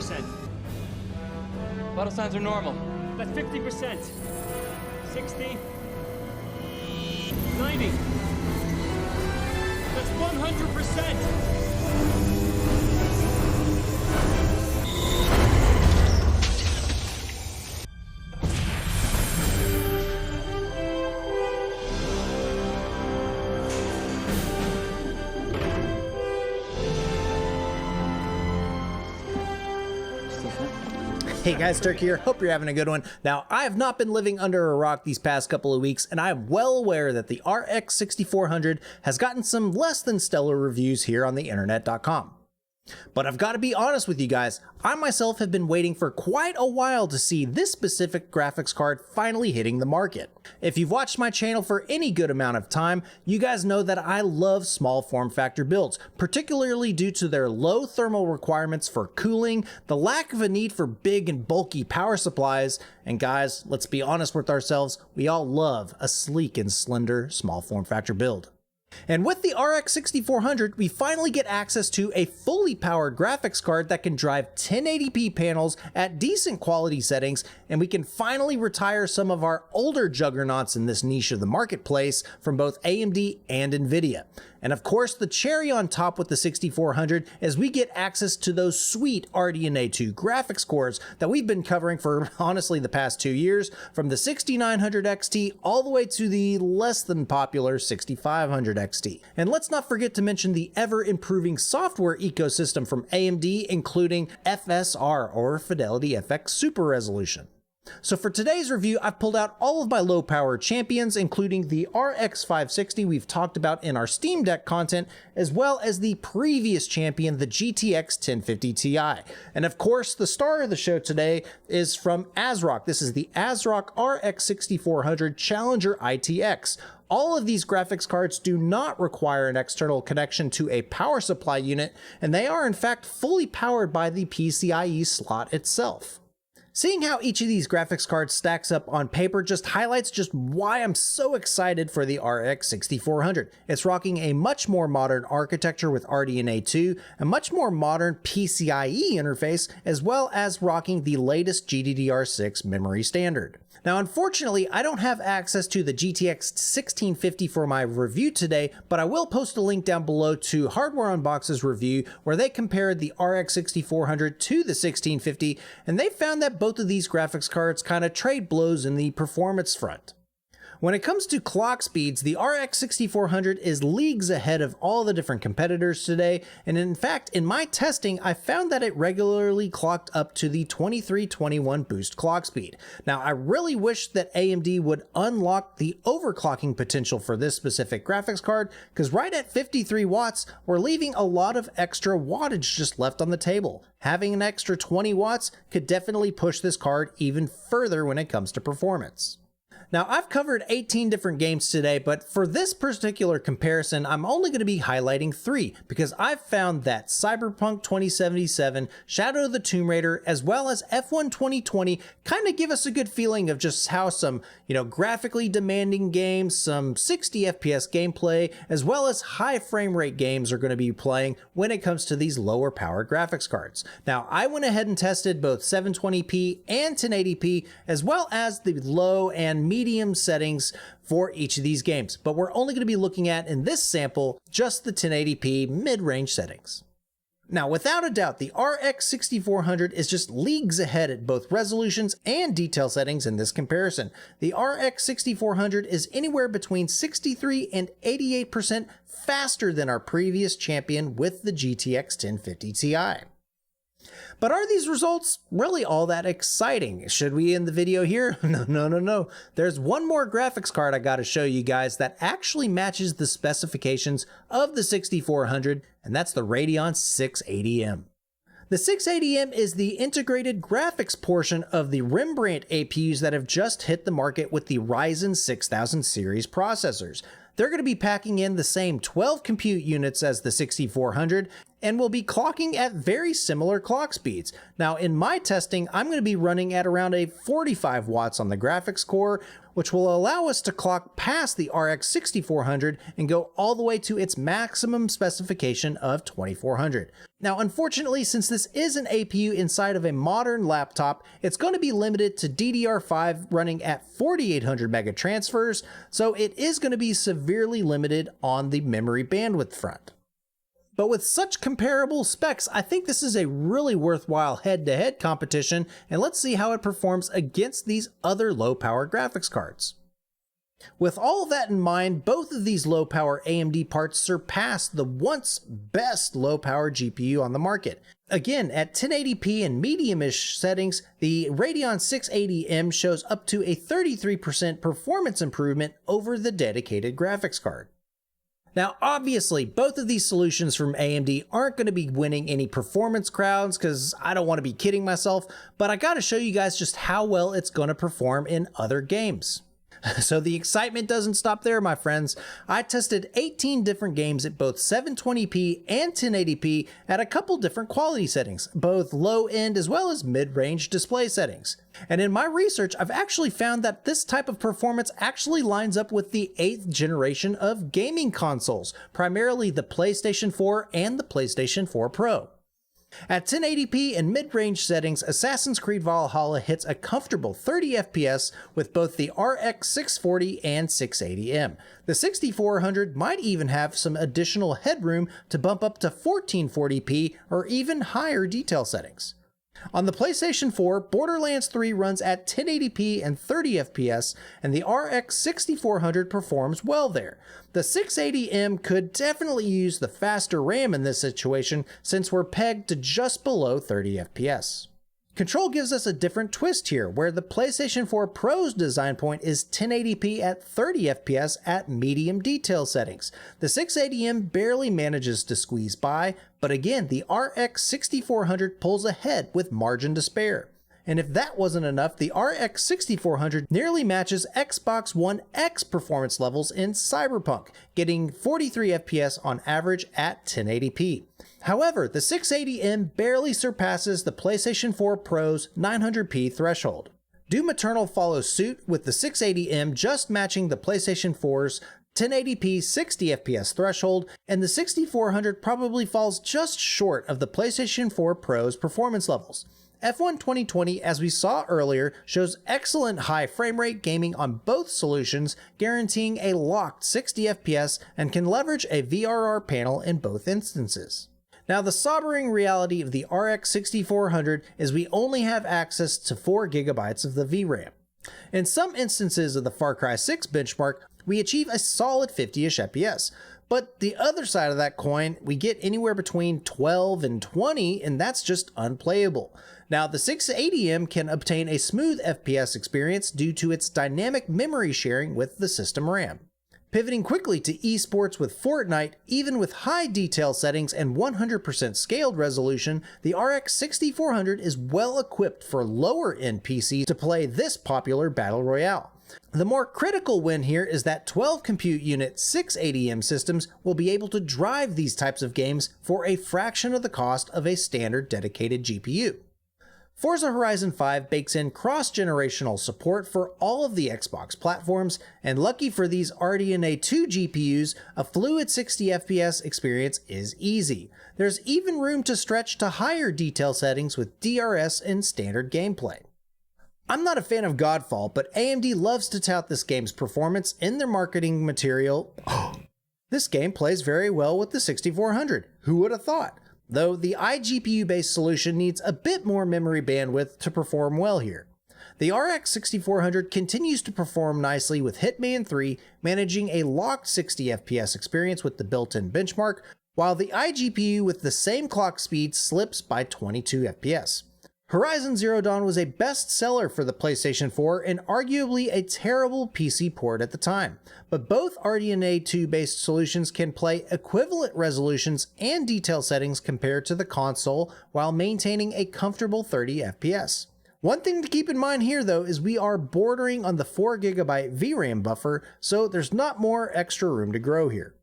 40%. Vital signs are normal. That's 50%. 60. 90. That's 100%. Hey guys, Turk here. Hope you're having a good one. Now, I have not been living under a rock these past couple of weeks, and I am well aware that the RX 6400 has gotten some less than stellar reviews here on the internet.com. But I've got to be honest with you guys, I myself have been waiting for quite a while to see this specific graphics card finally hitting the market. If you've watched my channel for any good amount of time, you guys know that I love small form factor builds, particularly due to their low thermal requirements for cooling, the lack of a need for big and bulky power supplies, and guys, let's be honest with ourselves, we all love a sleek and slender small form factor build. And with the RX 6400, we finally get access to a fully powered graphics card that can drive 1080p panels at decent quality settings, and we can finally retire some of our older juggernauts in this niche of the marketplace from both AMD and Nvidia. And of course, the cherry on top with the 6400 is we get access to those sweet RDNA 2 graphics cores that we've been covering for honestly the past 2 years, from the 6900 XT all the way to the less than popular 6500 XT. And let's not forget to mention the ever improving software ecosystem from AMD, including FSR or Fidelity FX Super Resolution. So for today's review, I've pulled out all of my low power champions, including the RX 560 we've talked about in our Steam Deck content, as well as the previous champion, the GTX 1050 Ti. And of course, the star of the show today is from ASRock. This is the ASRock RX 6400 Challenger ITX. All of these graphics cards do not require an external connection to a power supply unit, and they are in fact fully powered by the PCIe slot itself. Seeing how each of these graphics cards stacks up on paper just highlights just why I'm so excited for the RX 6400. It's rocking a much more modern architecture with RDNA 2, a much more modern PCIe interface, as well as rocking the latest GDDR6 memory standard. Now, unfortunately, I don't have access to the GTX 1650 for my review today, but I will post a link down below to Hardware Unbox's review where they compared the RX 6400 to the 1650, and they found that both of these graphics cards kind of trade blows in the performance front. When it comes to clock speeds, the RX 6400 is leagues ahead of all the different competitors today, and in fact, in my testing, I found that it regularly clocked up to the 2321 boost clock speed. Now, I really wish that AMD would unlock the overclocking potential for this specific graphics card, because right at 53 watts, we're leaving a lot of extra wattage just left on the table. Having an extra 20 watts could definitely push this card even further when it comes to performance. Now, I've covered 18 different games today, but for this particular comparison, I'm only going to be highlighting 3 because I've found that Cyberpunk 2077, Shadow of the Tomb Raider, as well as F1 2020 kind of give us a good feeling of just how some, graphically demanding games, some 60 FPS gameplay, as well as high frame rate games are going to be playing when it comes to these lower power graphics cards. Now, I went ahead and tested both 720p and 1080p, as well as the low and medium settings for each of these games, but we're only going to be looking at in this sample just the 1080p mid-range settings. Now, without a doubt, the RX 6400 is just leagues ahead at both resolutions and detail settings in this comparison. The RX 6400 is anywhere between 63 and 88% faster than our previous champion with the GTX 1050 Ti. But are these results really all that exciting? Should we end the video here? No. There's one more graphics card I gotta show you guys that actually matches the specifications of the 6400, and that's the Radeon 680M. The 680M is the integrated graphics portion of the Rembrandt APUs that have just hit the market with the Ryzen 6000 series processors. They're going to be packing in the same 12 compute units as the 6400 and will be clocking at very similar clock speeds. Now, in my testing, I'm going to be running at around a 45 watts on the graphics core, which will allow us to clock past the RX 6400 and go all the way to its maximum specification of 2400. Now, unfortunately, since this is an APU inside of a modern laptop, it's going to be limited to DDR5 running at 4800 mega transfers, so it is going to be severely limited on the memory bandwidth front. But with such comparable specs, I think this is a really worthwhile head-to-head competition, and let's see how it performs against these other low-power graphics cards. With all of that in mind, both of these low-power AMD parts surpass the once best low-power GPU on the market. Again, at 1080p and medium-ish settings, the Radeon 680M shows up to a 33% performance improvement over the dedicated graphics card. Now, obviously, both of these solutions from AMD aren't going to be winning any performance crowds because I don't want to be kidding myself, but I got to show you guys just how well it's going to perform in other games. So the excitement doesn't stop there, my friends. I tested 18 different games at both 720p and 1080p at a couple different quality settings, both low-end as well as mid-range display settings. And in my research, I've actually found that this type of performance actually lines up with the 8th generation of gaming consoles, primarily the PlayStation 4 and the PlayStation 4 Pro. At 1080p and mid-range settings, Assassin's Creed Valhalla hits a comfortable 30 FPS with both the RX 640 and 680M. The 6400 might even have some additional headroom to bump up to 1440p or even higher detail settings. On the PlayStation 4, Borderlands 3 runs at 1080p and 30 FPS, and the RX 6400 performs well there. The 680M could definitely use the faster RAM in this situation since we're pegged to just below 30 FPS. Control gives us a different twist here, where the PlayStation 4 Pro's design point is 1080p at 30 FPS at medium detail settings. The 680M barely manages to squeeze by, but again, the RX 6400 pulls ahead with margin to spare. And if that wasn't enough, the RX 6400 nearly matches Xbox One X performance levels in Cyberpunk, getting 43 FPS on average at 1080p. However, the 680M barely surpasses the PlayStation 4 Pro's 900p threshold. Doom Eternal follows suit, with the 680M just matching the PlayStation 4's 1080p 60 FPS threshold, and the 6400 probably falls just short of the PlayStation 4 Pro's performance levels. F1 2020, as we saw earlier, shows excellent high frame rate gaming on both solutions, guaranteeing a locked 60 FPS and can leverage a VRR panel in both instances. Now, the sobering reality of the RX 6400 is we only have access to 4GB of the VRAM. In some instances of the Far Cry 6 benchmark, we achieve a solid 50-ish FPS. But the other side of that coin, we get anywhere between 12 and 20, and that's just unplayable. Now, the 680M can obtain a smooth FPS experience due to its dynamic memory sharing with the system RAM. Pivoting quickly to esports with Fortnite, even with high detail settings and 100% scaled resolution, the RX 6400 is well equipped for lower-end PCs to play this popular battle royale. The more critical win here is that 12 compute unit 680M systems will be able to drive these types of games for a fraction of the cost of a standard dedicated GPU. Forza Horizon 5 bakes in cross-generational support for all of the Xbox platforms, and lucky for these RDNA 2 GPUs, a fluid 60 FPS experience is easy. There's even room to stretch to higher detail settings with DRS and standard gameplay. I'm not a fan of Godfall, but AMD loves to tout this game's performance in their marketing material. This game plays very well with the 6400. Who would have thought? Though the iGPU-based solution needs a bit more memory bandwidth to perform well here. The RX 6400 continues to perform nicely with Hitman 3 managing a locked 60 FPS experience with the built-in benchmark, while the iGPU with the same clock speed slips by 22 FPS. Horizon Zero Dawn was a bestseller for the PlayStation 4 and arguably a terrible PC port at the time, but both RDNA 2 based solutions can play equivalent resolutions and detail settings compared to the console while maintaining a comfortable 30 FPS. One thing to keep in mind here though is we are bordering on the 4GB VRAM buffer, so there's not more extra room to grow here.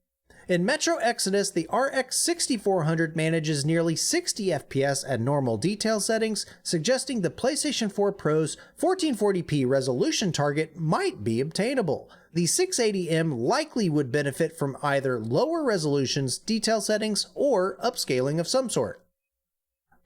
In Metro Exodus, the RX 6400 manages nearly 60 FPS at normal detail settings, suggesting the PlayStation 4 Pro's 1440p resolution target might be obtainable. The 680M likely would benefit from either lower resolutions, detail settings, or upscaling of some sort.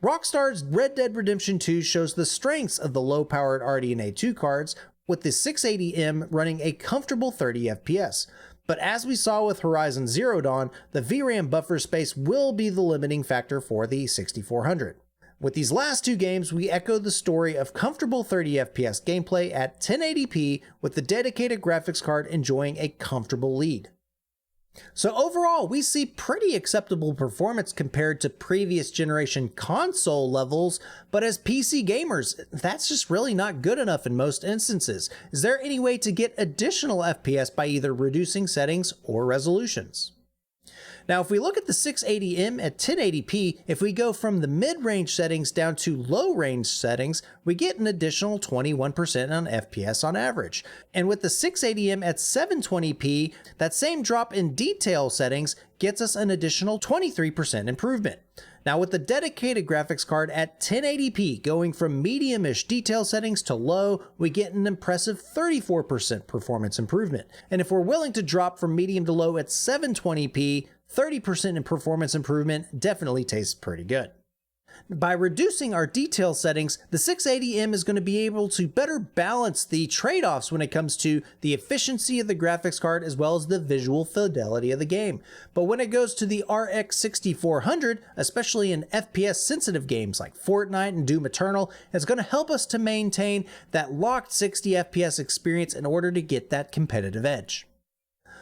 Rockstar's Red Dead Redemption 2 shows the strengths of the low-powered RDNA 2 cards, with the 680M running a comfortable 30 FPS. But as we saw with Horizon Zero Dawn, the VRAM buffer space will be the limiting factor for the 6400. With these last two games, we echo the story of comfortable 30 FPS gameplay at 1080p with the dedicated graphics card enjoying a comfortable lead. So overall, we see pretty acceptable performance compared to previous generation console levels, but as PC gamers, that's just really not good enough in most instances. Is there any way to get additional FPS by either reducing settings or resolutions? Now, if we look at the 680M at 1080p, if we go from the mid-range settings down to low-range settings, we get an additional 21% on FPS on average. And with the 680M at 720p, that same drop in detail settings gets us an additional 23% improvement. Now, with the dedicated graphics card at 1080p going from medium-ish detail settings to low, we get an impressive 34% performance improvement. And if we're willing to drop from medium to low at 720p, 30% in performance improvement definitely tastes pretty good. By reducing our detail settings, the 680M is going to be able to better balance the trade-offs when it comes to the efficiency of the graphics card as well as the visual fidelity of the game. But when it goes to the RX 6400, especially in FPS-sensitive games like Fortnite and Doom Eternal, it's going to help us to maintain that locked 60 FPS experience in order to get that competitive edge.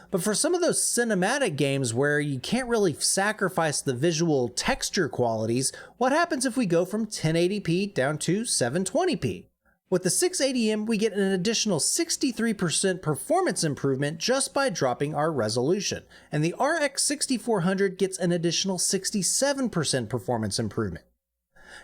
But for some of those cinematic games where you can't really sacrifice the visual texture qualities, what happens if we go from 1080p down to 720p? With the 680M, we get an additional 63% performance improvement just by dropping our resolution, and the RX 6400 gets an additional 67% performance improvement.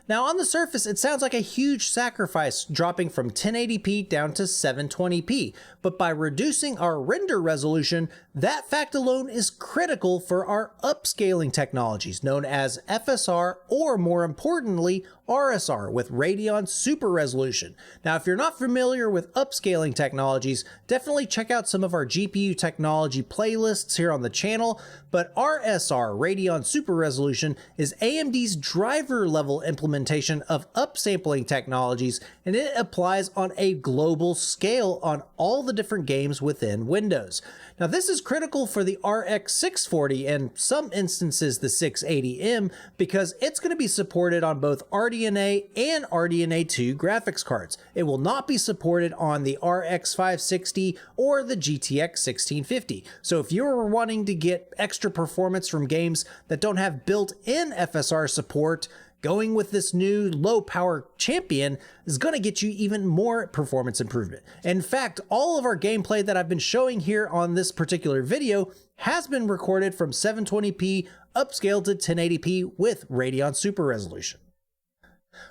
Now, on the surface, it sounds like a huge sacrifice dropping from 1080p down to 720p, but by reducing our render resolution, that fact alone is critical for our upscaling technologies known as FSR or, more importantly, RSR with Radeon Super Resolution. Now, if you're not familiar with upscaling technologies, definitely check out some of our GPU technology playlists here on the channel, but RSR, Radeon Super Resolution, is AMD's driver level implementation of upsampling technologies, and it applies on a global scale on all the different games within Windows. Now, this is critical for the RX 640 and some instances the 680M because it's going to be supported on both RDNA and RDNA 2 graphics cards. It will not be supported on the RX 560 or the GTX 1650. So if you're wanting to get extra performance from games that don't have built-in FSR support, going with this new low power champion is going to get you even more performance improvement. In fact, all of our gameplay that I've been showing here on this particular video has been recorded from 720p upscaled to 1080p with Radeon Super Resolution.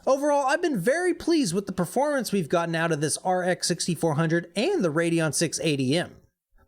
Overall, I've been very pleased with the performance we've gotten out of this RX 6400 and the Radeon 680M.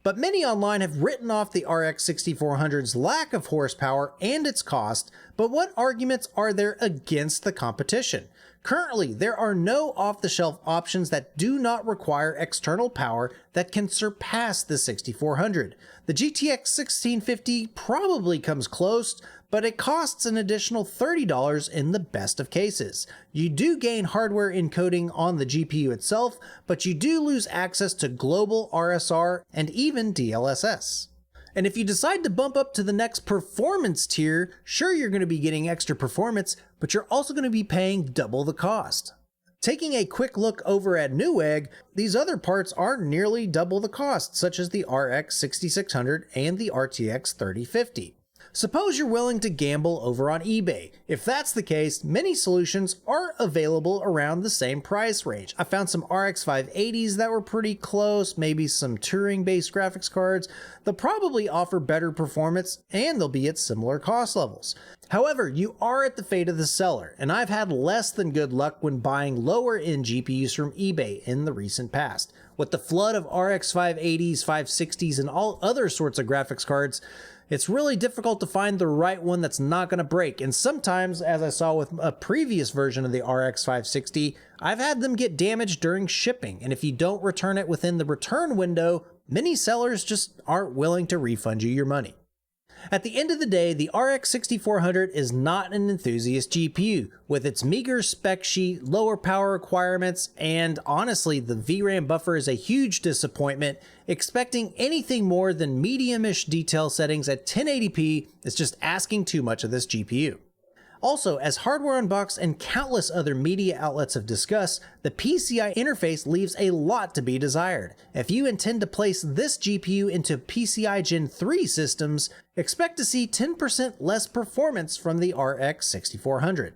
But many online have written off the RX 6400's lack of horsepower and its cost, but what arguments are there against the competition? Currently, there are no off-the-shelf options that do not require external power that can surpass the 6400. The GTX 1650 probably comes close, but it costs an additional $30 in the best of cases. You do gain hardware encoding on the GPU itself, but you do lose access to global RSR and even DLSS. And if you decide to bump up to the next performance tier, sure, you're going to be getting extra performance, but you're also going to be paying double the cost. Taking a quick look over at Newegg, these other parts are nearly double the cost, such as the RX 6600 and the RTX 3050. Suppose you're willing to gamble over on eBay. If that's the case, many solutions are available around the same price range. I found some RX 580s that were pretty close, maybe some Turing-based graphics cards. They'll probably offer better performance and they'll be at similar cost levels. However, you are at the fate of the seller, and I've had less than good luck when buying lower-end GPUs from eBay in the recent past. With the flood of RX 580s, 560s, and all other sorts of graphics cards, it's really difficult to find the right one that's not going to break, and sometimes, as I saw with a previous version of the RX 560, I've had them get damaged during shipping, and if you don't return it within the return window, many sellers just aren't willing to refund you your money. At the end of the day, the RX 6400 is not an enthusiast GPU, with its meager spec sheet, lower power requirements, and honestly, the VRAM buffer is a huge disappointment. Expecting anything more than medium-ish detail settings at 1080p is just asking too much of this GPU. Also, as Hardware Unboxed and countless other media outlets have discussed, the PCI interface leaves a lot to be desired. If you intend to place this GPU into PCI Gen 3 systems, expect to see 10% less performance from the RX 6400.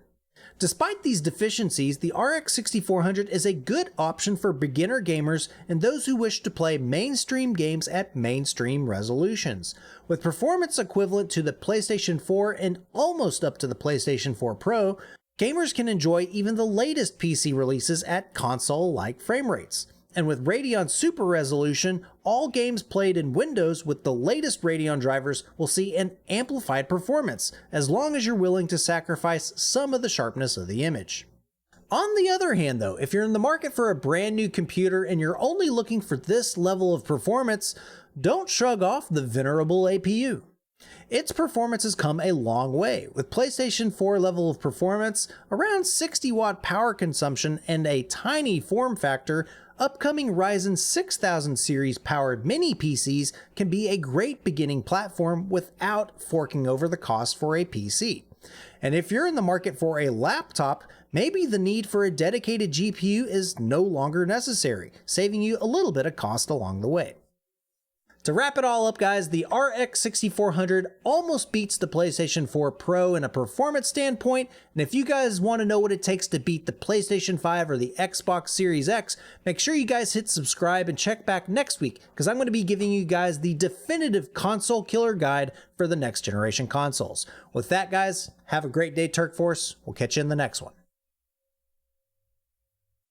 Despite these deficiencies, the RX 6400 is a good option for beginner gamers and those who wish to play mainstream games at mainstream resolutions. With performance equivalent to the PlayStation 4 and almost up to the PlayStation 4 Pro, gamers can enjoy even the latest PC releases at console-like frame rates. And with Radeon Super Resolution, all games played in Windows with the latest Radeon drivers will see an amplified performance, as long as you're willing to sacrifice some of the sharpness of the image. On the other hand though, if you're in the market for a brand new computer and you're only looking for this level of performance, don't shrug off the venerable APU. Its performance has come a long way, with PlayStation 4 level of performance, around 60 watt power consumption, and a tiny form factor. Upcoming Ryzen 6000 series powered mini PCs can be a great beginning platform without forking over the cost for a PC. And if you're in the market for a laptop, maybe the need for a dedicated GPU is no longer necessary, saving you a little bit of cost along the way. To wrap it all up, guys, the RX 6400 almost beats the PlayStation 4 Pro in a performance standpoint, and if you guys want to know what it takes to beat the PlayStation 5 or the Xbox Series X, make sure you guys hit subscribe and check back next week, because I'm going to be giving you guys the definitive console killer guide for the next generation consoles. With that, guys, have a great day, Turk Force. We'll catch you in the next one.